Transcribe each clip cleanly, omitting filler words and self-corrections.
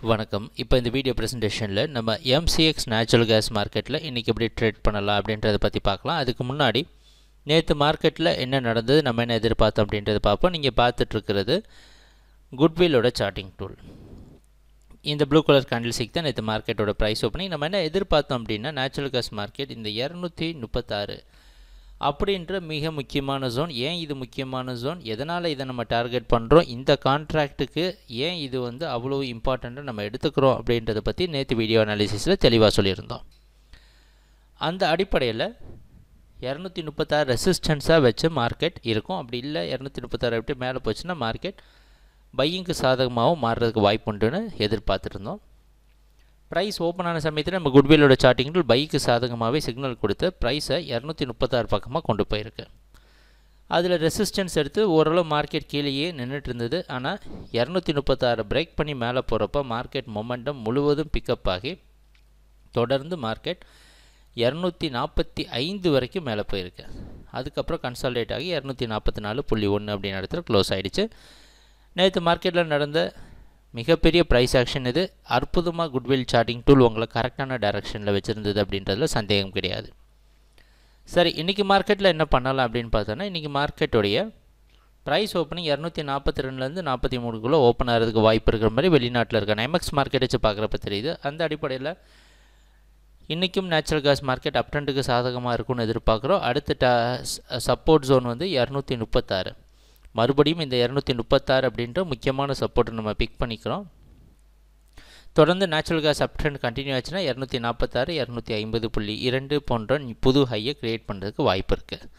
வணக்கம். இப்போ இந்த வீடியோ பிரசன்டேஷனில் நம்ம MCX நேச்சுரல் கேஸ் மார்க்கெட்டில் இன்றைக்கி எப்படி ட்ரேட் பண்ணலாம் அப்படின்றத பற்றி பார்க்கலாம். அதுக்கு முன்னாடி நேற்று மார்க்கெட்டில் என்ன நடந்தது, நம்ம என்ன எதிர்பார்த்தோம் அப்படின்றத பார்ப்போம். நீங்கள் பார்த்துட்ருக்கிறது குட்வில்லோட சார்ட்டிங் டூல். இந்த ப்ளூ கலர் கேண்டில்ஸ்டிக் தான் நேற்று மார்க்கெட்டோட ப்ரைஸ் ஓப்பனிங். நம்ம என்ன எதிர்பார்த்தோம் அப்படின்னா நேச்சுரல் கேஸ் மார்க்கெட் இந்த 236 அப்படின்ற மிக முக்கியமான ஜோன். ஏன் இது முக்கியமான ஜோன், எதனால் இதை நம்ம டார்கெட் பண்ணுறோம், இந்த கான்ட்ராக்ட்டுக்கு ஏன் இது அவ்வளோ இம்பார்ட்டண்ட்டாக நம்ம எடுத்துக்கிறோம் அப்படின்றத பற்றி நேற்று வீடியோ அனாலிசிஸில் தெளிவாக சொல்லியிருந்தோம். அந்த அடிப்படையில் 236 ரெசிஸ்டன்ஸாக வச்சு மார்க்கெட் இருக்கும். அப்படி இல்லை 236 விட்டு மேலே போச்சுன்னா மார்க்கெட் பையிங்க்கு சாதகமாகவும் மாறுறதுக்கு வாய்ப்புண்டுன்னு எதிர்பார்த்துருந்தோம். ப்ரைஸ் ஓப்பன் ஆன சமயத்தில் நம்ம குட்வில்லோட சார்ட்டிங்கில் பைக்கு சாதகமாகவே சிக்னல் கொடுத்து ப்ரைஸை 236 பக்கமாக கொண்டு போயிருக்கு. அதில் ரெசிஸ்டன்ஸ் எடுத்து ஓரளவு மார்க்கெட் கீழேயே நின்றுட்டு இருந்தது. ஆனால் 236 பிரேக் பண்ணி மேலே போகிறப்ப மார்க்கெட் மொமெண்டம் முழுவதும் பிக்கப் ஆகி தொடர்ந்து மார்க்கெட் 245 வரைக்கும் மேலே போயிருக்கு. அதுக்கப்புறம் கன்சால்டேட் ஆகி 244.1 அப்படின்னு இடத்துல க்ளோஸ் ஆகிடுச்சு. நேற்று மார்க்கெட்டில் நடந்த மிகப்பெரிய ப்ரைஸ் ஆக்ஷன் இது. அற்புதமாக குட்வில் சார்ட்டிங் டூல் உங்களை கரெக்டான டைரக்ஷனில் வச்சுருந்தது அப்படின்றதுல சந்தேகம் கிடையாது. சரி, இன்றைக்கி மார்க்கெட்டில் என்ன பண்ணலாம் அப்படின்னு பார்த்தோன்னா, இன்றைக்கி மார்க்கெட்டுடைய ப்ரைஸ் ஓப்பனிங் 242லேருந்து 43க்குள்ளே ஓப்பன் ஆகிறதுக்கு வாய்ப்பு இருக்கிற மாதிரி வெளிநாட்டில் இருக்க எம்எக்ஸ் மார்க்கெட் வச்சு பார்க்குறப்ப தெரியுது. அந்த அடிப்படையில் இன்றைக்கும் நேச்சுரல் கேஸ் மார்க்கெட் அப் ட்ரெண்டுக்கு சாதகமாக இருக்கும்னு எதிர்பார்க்குறோம். அடுத்த சப்போர்ட் ஜோன் 236. மறுபடியும் இந்த 236 அப்படின்ற முக்கியமான சப்போர்ட்டை நம்ம பிக் பண்ணிக்கிறோம். தொடர்ந்து நேச்சுரல் கேஸ் அப் ட்ரெண்ட் கண்டினியூ ஆச்சுன்னா 246, 250.2 போன்ற புது ஹையை க்ரியேட் பண்ணுறதுக்கு வாய்ப்பு இருக்குது.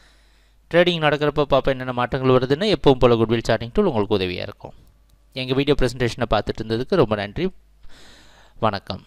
ட்ரேடிங் நடக்கிறப்ப பார்ப்போம் என்னென்ன மாற்றங்கள் வருதுன்னு. எப்பவும் போல் குட்வில் சார்ட்டிங் டூல் உங்களுக்கு உதவியாக இருக்கும். எங்கள் வீடியோ ப்ரெசன்டேஷனை பார்த்துட்டு இருந்ததுக்கு ரொம்ப நன்றி. வணக்கம்.